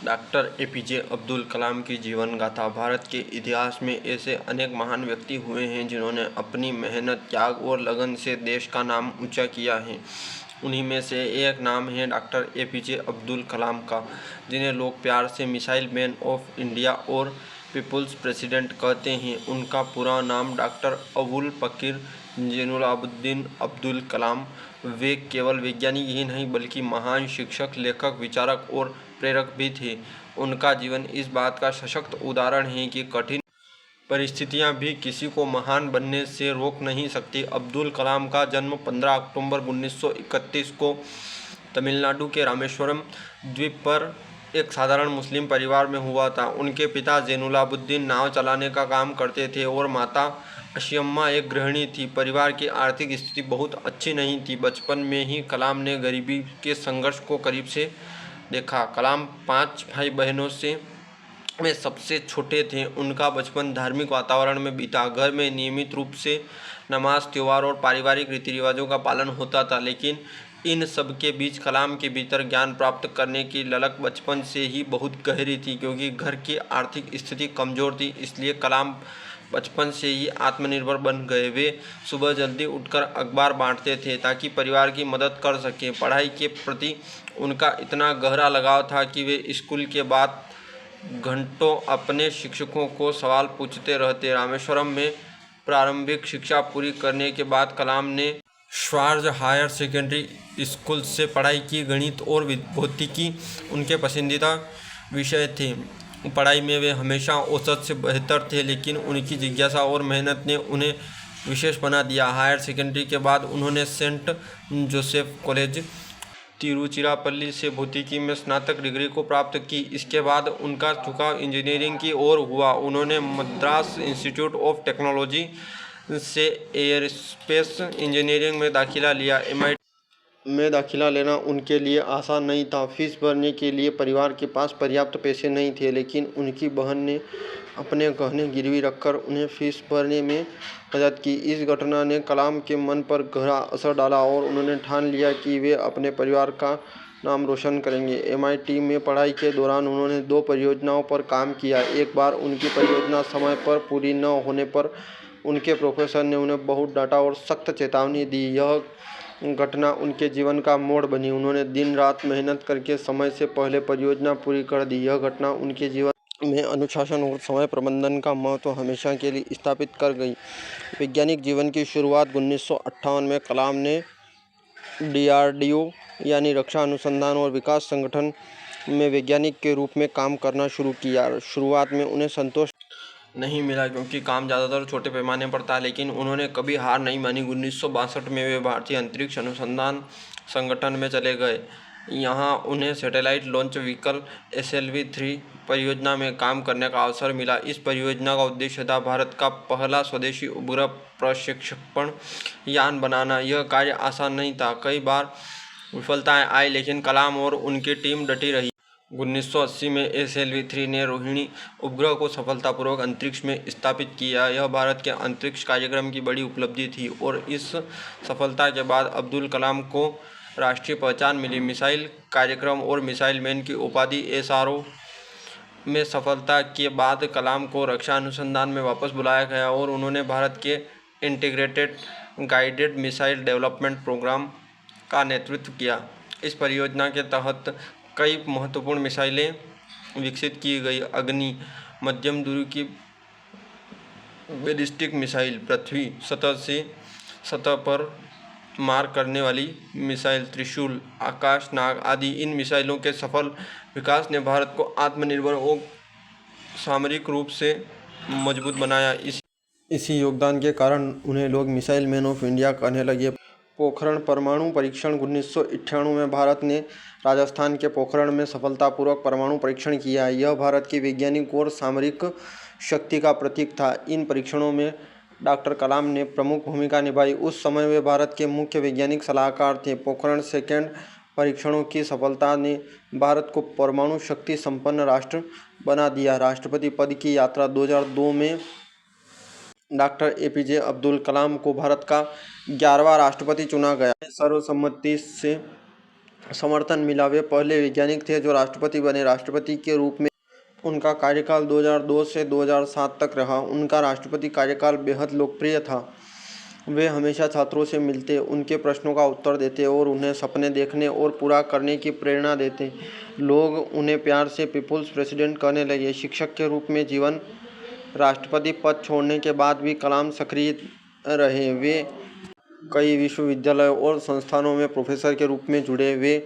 Doctor APJ Abdul Kalam की जीवन गाथा। भारत के इतिहास में ऐसे अनेक महान व्यक्ति हुए हैं जिन्होंने अपनी मेहनत, त्याग और लगन से देश का नाम ऊंचा किया है। उन्हीं में से एक नाम है डॉक्टर एपीजे अब्दुल कलाम का, जिन्हें लोग प्यार से मिसाइल मैन ऑफ इंडिया और पीपुल्स प्रेसिडेंट कहते हैं। उनका पूरा नाम डॉक्टर अबुल पकीर जैनुलाब्दीन अब्दुल कलाम। वे केवल वैज्ञानिक ही नहीं बल्कि महान शिक्षक, लेखक, विचारक और प्रेरक भी थे। उनका जीवन इस बात का सशक्त उदाहरण है कि कठिन परिस्थितियां भी किसी को महान बनने से रोक नहीं सकती। अब्दुल कलाम का जन्म 15 अक्टूबर 1931 को तमिलनाडु के रामेश्वरम द्वीप पर एक साधारण मुस्लिम परिवार में हुआ था। उनके पिता जैनुलाब्दीन नाव चलाने का काम करते थे और माता अशियम्मा एक गृहिणी थी। परिवार की आर्थिक स्थिति बहुत अच्छी नहीं थी। बचपन में ही कलाम ने गरीबी के संघर्ष को करीब से देखा। कलाम 5 भाई बहनों से वे सबसे छोटे थे। उनका बचपन धार्मिक वातावरण में बीता। घर में नियमित रूप से नमाज, त्योहार और पारिवारिक रीति रिवाजों का पालन होता था, लेकिन इन सब के बीच कलाम के भीतर ज्ञान प्राप्त करने की ललक बचपन से ही बहुत गहरी थी। क्योंकि घर की आर्थिक स्थिति कमज़ोर थी, इसलिए कलाम बचपन से ही आत्मनिर्भर बन गए। वे सुबह जल्दी उठकर अखबार बांटते थे ताकि परिवार की मदद कर सकें। पढ़ाई के प्रति उनका इतना गहरा लगाव था कि वे स्कूल के बाद घंटों अपने शिक्षकों को सवाल पूछते रहते। रामेश्वरम में प्रारंभिक शिक्षा पूरी करने के बाद कलाम ने श्वार्ज हायर सेकेंडरी स्कूल से पढ़ाई की। गणित और भौतिकी उनके पसंदीदा विषय थे। पढ़ाई में वे हमेशा औसत से बेहतर थे, लेकिन उनकी जिज्ञासा और मेहनत ने उन्हें विशेष बना दिया। हायर सेकेंडरी के बाद उन्होंने सेंट जोसेफ कॉलेज, तिरुचिरापल्ली से भौतिकी में स्नातक डिग्री को प्राप्त की। इसके बाद उनका झुकाव इंजीनियरिंग की ओर हुआ। उन्होंने मद्रास इंस्टीट्यूट ऑफ टेक्नोलॉजी से एयरस्पेस इंजीनियरिंग में दाखिला लिया। MIT में दाखिला लेना उनके लिए आसान नहीं था। फीस भरने के लिए परिवार के पास पर्याप्त पैसे नहीं थे, लेकिन उनकी बहन ने अपने गहने गिरवी रखकर उन्हें फीस भरने में मदद की। इस घटना ने कलाम के मन पर गहरा असर डाला और उन्होंने ठान लिया कि वे अपने परिवार का नाम रोशन करेंगे। MIT में पढ़ाई के दौरान उन्होंने 2 परियोजनाओं पर काम किया। एक बार उनकी परियोजना समय पर पूरी न होने पर उनके प्रोफेसर ने उन्हें बहुत डांटा और सख्त चेतावनी दी। यह घटना उनके जीवन का मोड़ बनी। उन्होंने दिन रात मेहनत करके समय से पहले परियोजना पूरी कर दी। यह घटना उनके जीवन में अनुशासन और समय प्रबंधन का महत्व हमेशा के लिए स्थापित कर गई। वैज्ञानिक जीवन की शुरुआत 1958 में कलाम ने DRDO यानी रक्षा अनुसंधान और विकास संगठन में वैज्ञानिक के रूप में काम करना शुरू किया। शुरुआत में उन्हें संतोष नहीं मिला क्योंकि काम ज़्यादातर छोटे पैमाने पर था, लेकिन उन्होंने कभी हार नहीं मानी। 1962 में वे भारतीय अंतरिक्ष अनुसंधान संगठन में चले गए। यहाँ उन्हें सैटेलाइट लॉन्च व्हीकल SLV-3 परियोजना में काम करने का अवसर मिला। इस परियोजना का उद्देश्य था भारत का पहला स्वदेशी उपग्रह प्रक्षेपण यान बनाना। यह कार्य आसान नहीं था, कई बार विफलताएं आई, लेकिन कलाम और उनकी टीम डटी रही। 1980 में SLV-3 ने रोहिणी उपग्रह को सफलतापूर्वक अंतरिक्ष में स्थापित किया। यह भारत के अंतरिक्ष कार्यक्रम की बड़ी उपलब्धि थी और इस सफलता के बाद अब्दुल कलाम को राष्ट्रीय पहचान मिली। मिसाइल कार्यक्रम और मिसाइल मैन की उपाधि SRO में सफलता के बाद कलाम को रक्षा अनुसंधान में वापस बुलाया गया और उन्होंने भारत के integrated guided missile development programme का नेतृत्व किया। इस परियोजना के तहत कई महत्वपूर्ण मिसाइलें विकसित की गई। अग्नि मध्यम दूरी की बैलिस्टिक मिसाइल, पृथ्वी सतह से सतह पर मार करने वाली मिसाइल, त्रिशूल, आकाश नाग आदि। इन मिसाइलों के सफल विकास ने भारत को आत्मनिर्भर और सामरिक रूप से मजबूत बनाया। इसी योगदान के कारण उन्हें लोग मिसाइल मैन ऑफ इंडिया कहने लगे। पोखरण परमाणु परीक्षण 1998 में भारत ने राजस्थान के पोखरण में सफलतापूर्वक परमाणु परीक्षण किया। यह भारत की वैज्ञानिक और सामरिक शक्ति का प्रतीक था। इन परीक्षणों में डॉक्टर कलाम ने प्रमुख भूमिका निभाई। उस समय वे भारत के मुख्य वैज्ञानिक सलाहकार थे। पोखरण सेकेंड परीक्षणों की सफलता ने भारत को परमाणु शक्ति संपन्न राष्ट्र बना दिया। राष्ट्रपति पद की यात्रा 2002 में डॉक्टर एपीजे अब्दुल कलाम को भारत का 11वां राष्ट्रपति चुना गया। सर्वसम्मति से समर्थन मिला। वे पहले वैज्ञानिक थे जो राष्ट्रपति बने। राष्ट्रपति के रूप में उनका कार्यकाल 2002 से 2007 तक रहा। उनका राष्ट्रपति कार्यकाल बेहद लोकप्रिय था। वे हमेशा छात्रों से मिलते, उनके प्रश्नों का उत्तर देते और उन्हें सपने देखने और पूरा करने की प्रेरणा देते। लोग उन्हें प्यार से पीपुल्स प्रेसिडेंट कहने लगे। शिक्षक के रूप में जीवन राष्ट्रपति पद छोड़ने के बाद भी कलाम सक्रिय रहे। वे कई विश्वविद्यालयों और संस्थानों में प्रोफेसर के रूप में जुड़े। वे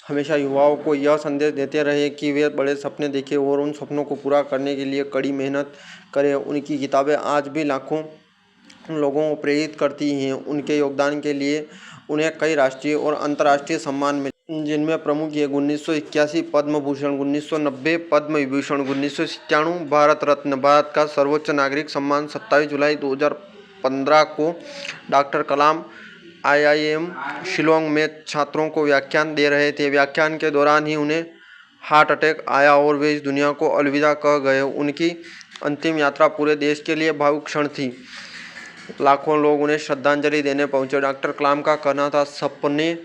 हमेशा युवाओं को यह संदेश देते रहे कि वे बड़े सपने देखें और उन सपनों को पूरा करने के लिए कड़ी मेहनत करें। उनकी किताबें आज भी लाखों लोगों को प्रेरित करती हैं। उनके योगदान के लिए उन्हें कई राष्ट्रीय और अंतर्राष्ट्रीय सम्मान मिले, जिनमें प्रमुख ये 1981 पद्म भूषण, 1990 पद्म विभूषण, 1997 भारत रत्न। भारत का सर्वोच्च नागरिक सम्मान 27 जुलाई 2015 को डॉक्टर कलाम IIM शिलोंग में छात्रों को व्याख्यान दे रहे थे। व्याख्यान के दौरान ही उन्हें हार्ट अटैक आया और वे इस दुनिया को अलविदा कह गए। उनकी अंतिम यात्रा पूरे देश के लिए भावुक क्षण थी। लाखों लोग उन्हें श्रद्धांजलि देने पहुंचे। डॉक्टर कलाम का कहना था, सपने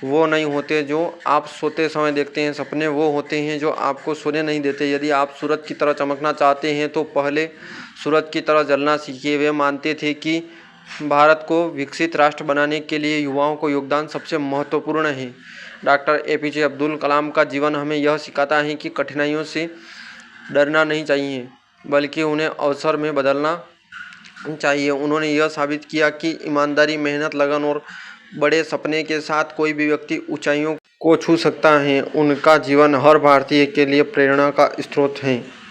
वो नहीं होते जो आप सोते समय देखते हैं, सपने वो होते हैं जो आपको सोने नहीं देते। यदि आप सूरज की तरह चमकना चाहते हैं तो पहले सूरज की तरह जलना सीखिए। वे मानते थे कि भारत को विकसित राष्ट्र बनाने के लिए युवाओं को योगदान सबसे महत्वपूर्ण है। डॉक्टर APJ अब्दुल कलाम का जीवन हमें यह सिखाता है कि कठिनाइयों से डरना नहीं चाहिए, बल्कि उन्हें अवसर में बदलना चाहिए। उन्होंने यह साबित किया कि ईमानदारी, मेहनत, लगन और बड़े सपने के साथ कोई भी व्यक्ति ऊंचाइयों को छू सकता है। उनका जीवन हर भारतीय के लिए प्रेरणा का स्रोत है।